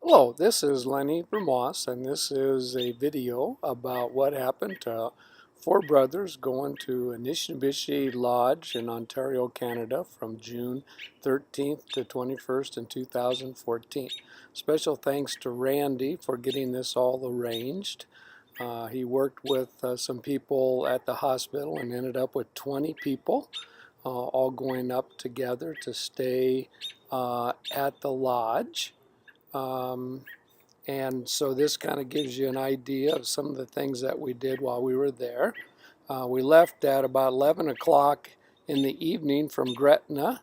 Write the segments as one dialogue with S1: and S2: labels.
S1: Hello, this is Lenny Vermaas, and this is a video about what happened to four brothers going to Anishinaabe Lodge in Ontario, Canada from June 13th to 21st in 2014. Special thanks to Randy for getting this all arranged. He worked with some people at the hospital and ended up with 20 people all going up together to stay at the lodge. Um, and so this kind of gives you an idea of some of the things that we did while we were there. We left at about 11 o'clock in the evening from Gretna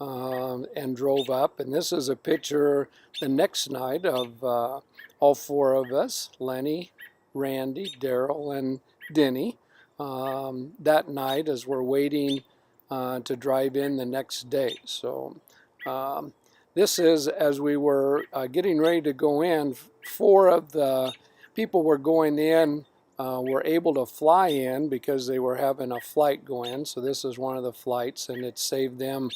S1: and drove up. And this is a picture the next night of all four of us, Lenny, Randy, Darrel, and Denny. That night as we're waiting to drive in the next day. So um, this is as we were getting ready to go in. Four of the people were going in were able to fly in because they were having a flight go in. So this is one of the flights, and it saved them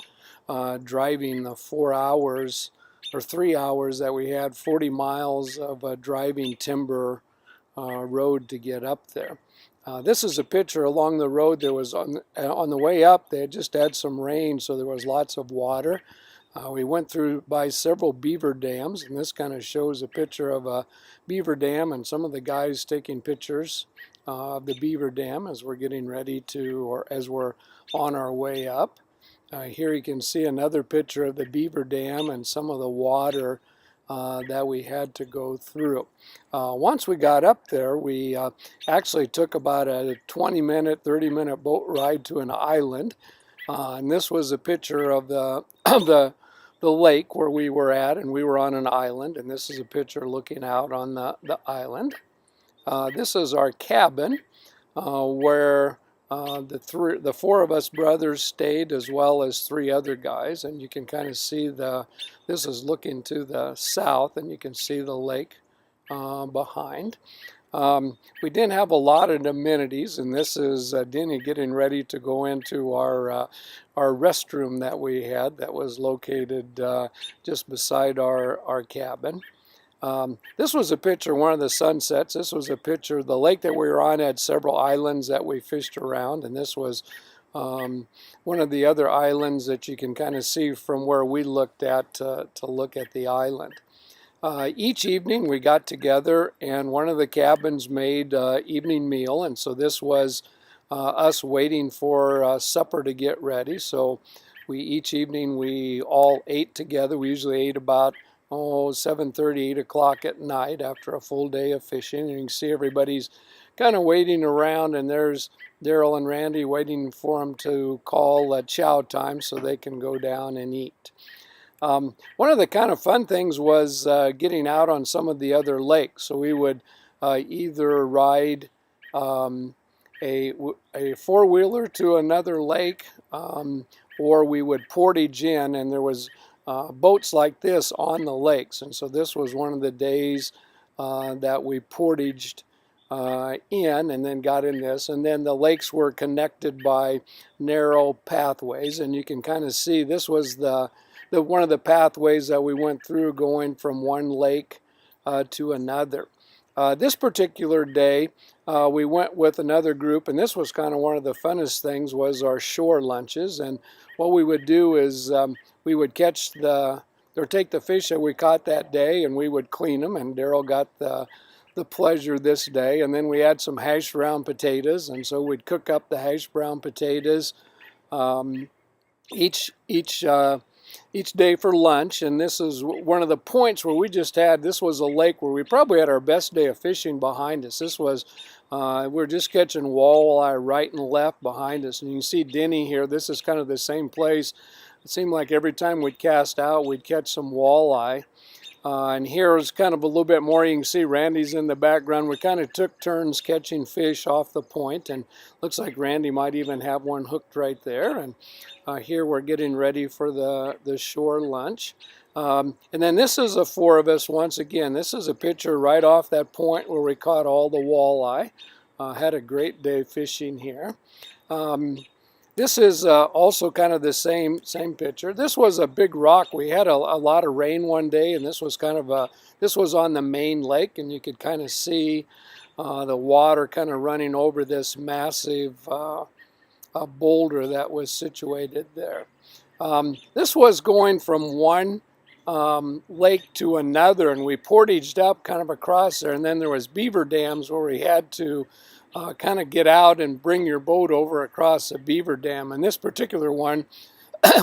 S1: driving the 4 hours or 3 hours that we had, 40 miles of driving timber road to get up there. This is a picture along the road. There was on the way up, they had just had some rain, so there was lots of water. We went through by several beaver dams, and this kind of shows a picture of a beaver dam and some of the guys taking pictures of the beaver dam as we're getting ready to, or as we're on our way up. Here you can see another picture of the beaver dam and some of the water that we had to go through. Once we got up there, we actually took about a 20-minute, 30-minute boat ride to an island. And this was a picture of the lake where we were at, and we were on an island, and this is a picture looking out on the island. This is our cabin where the four of us brothers stayed, as well as three other guys, and you can kind of see this is looking to the south, and you can see the lake behind. We didn't have a lot of amenities, and this is Denny getting ready to go into our restroom that we had that was located just beside our cabin. This was a picture, one of the sunsets. This was a picture. The lake that we were on had several islands that we fished around, and this was one of the other islands that you can kind of see from where we looked at to look at the island. Each evening we got together, and one of the cabins made evening meal, and so this was us waiting for supper to get ready. So each evening we all ate together. We usually ate about 7:30, 8 o'clock at night after a full day of fishing. And you can see everybody's kind of waiting around, and there's Darrel and Randy waiting for them to call chow time so they can go down and eat. One of the kind of fun things was getting out on some of the other lakes. So we would either ride a four-wheeler to another lake, or we would portage in, and there was boats like this on the lakes. And so this was one of the days that we portaged in and then got in this. And then the lakes were connected by narrow pathways, and you can kind of see this was one of the pathways that we went through going from one lake to another. This particular day, we went with another group, and this was kind of one of the funnest things, was our shore lunches. And what we would do is we would catch or take the fish that we caught that day, and we would clean them, and Darrel got the pleasure this day. And then we had some hash brown potatoes, and so we'd cook up the hash brown potatoes each day for lunch. And this is one of the points where this was a lake where we probably had our best day of fishing behind us. This was, we're just catching walleye right and left behind us. And you can see Denny here. This is kind of the same place. It seemed like every time we'd cast out, we'd catch some walleye. And here is kind of a little bit more. You can see Randy's in the background. We kind of took turns catching fish off the point, and looks like Randy might even have one hooked right there. And here we're getting ready for the shore lunch. And then this is the four of us once again. This is a picture right off that point where we caught all the walleye. Had a great day fishing here. This is also kind of the same picture. This was a big rock. We had a lot of rain one day, and this was kind of this was on the main lake, and you could kind of see the water kind of running over this massive boulder that was situated there. This was going from one lake to another, and we portaged up kind of across there, and then there was beaver dams where we had to kind of get out and bring your boat over across the beaver dam. And this particular one,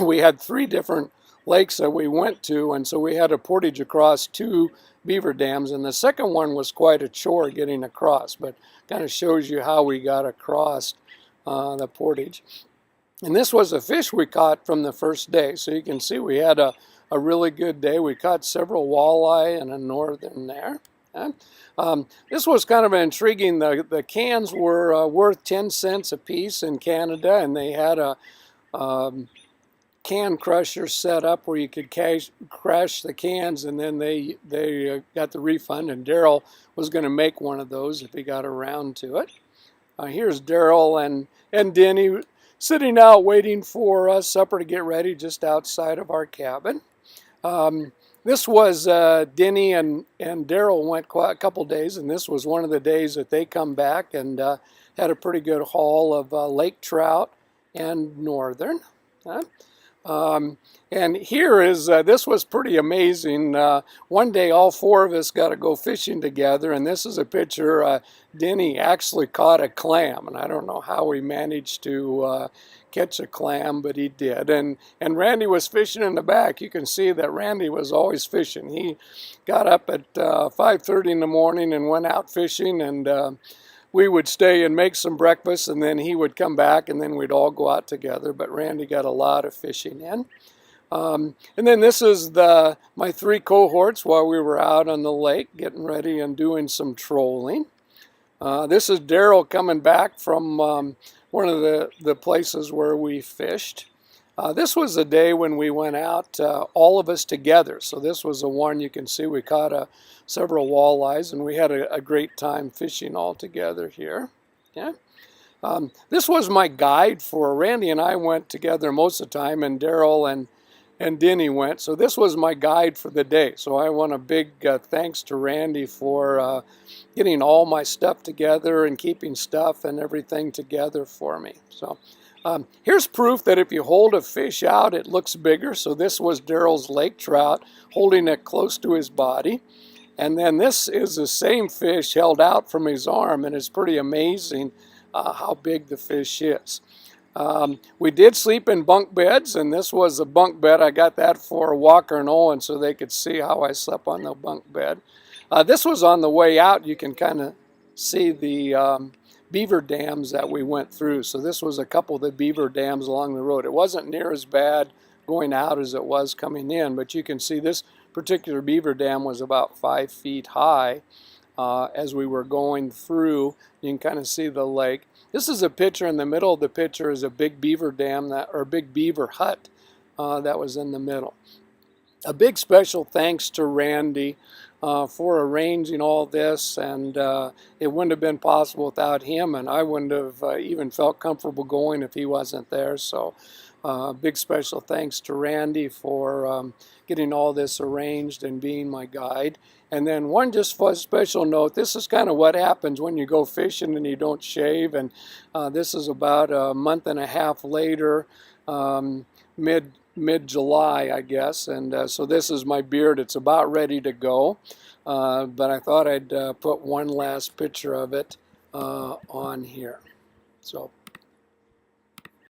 S1: we had 3 different lakes that we went to, and so we had to portage across 2 beaver dams, and the second one was quite a chore getting across, but kind of shows you how we got across the portage. And this was a fish we caught from the first day, so you can see we had a really good day. We caught several walleye and a northern there. This was kind of intriguing. The cans were worth 10 cents a piece in Canada, and they had a can crusher set up where you could crash the cans, and then they got the refund, and Darrel was going to make one of those if he got around to it. Here's Darrel and Denny sitting out waiting for supper to get ready just outside of our cabin. This was Denny and Darrel went quite a couple days, and this was one of the days that they come back and had a pretty good haul of lake trout and northern. And here is, this was pretty amazing. One day all 4 of us got to go fishing together, and this is a picture. Denny actually caught a clam, and I don't know how he managed to catch a clam, but he did. And Randy was fishing in the back. You can see that Randy was always fishing. He got up at 5:30 in the morning and went out fishing, and we would stay and make some breakfast, and then he would come back, and then we'd all go out together. But Randy got a lot of fishing in. And then this is my 3 cohorts while we were out on the lake getting ready and doing some trolling. This is Darrel coming back from one of the places where we fished. This was a day when we went out, all of us together. So this was the one you can see we caught several walleyes, and we had a great time fishing all together here. Yeah. This was my guide for Randy, and I went together most of the time, and Darrel and Denny went. So this was my guide for the day. So I want a big thanks to Randy for getting all my stuff together and keeping stuff and everything together for me. So here's proof that if you hold a fish out, it looks bigger. So this was Darrel's lake trout, holding it close to his body. And then this is the same fish held out from his arm, and it's pretty amazing how big the fish is. We did sleep in bunk beds, and this was a bunk bed. I got that for Walker and Owen so they could see how I slept on the bunk bed. This was on the way out. You can kind of see the beaver dams that we went through. So this was a couple of the beaver dams along the road. It wasn't near as bad going out as it was coming in, but you can see this particular beaver dam was about 5 feet high as we were going through. You can kind of see the lake. This is a picture. In the middle of the picture is a big beaver dam, or big beaver hut that was in the middle. A big special thanks to Randy for arranging all this, and it wouldn't have been possible without him, and I wouldn't have even felt comfortable going if he wasn't there. So big special thanks to Randy for getting all this arranged and being my guide. And then one just for a special note, this is kind of what happens when you go fishing and you don't shave. And this is about a month and a half later, mid-July, I guess. And so this is my beard. It's about ready to go. But I thought I'd put one last picture of it on here. So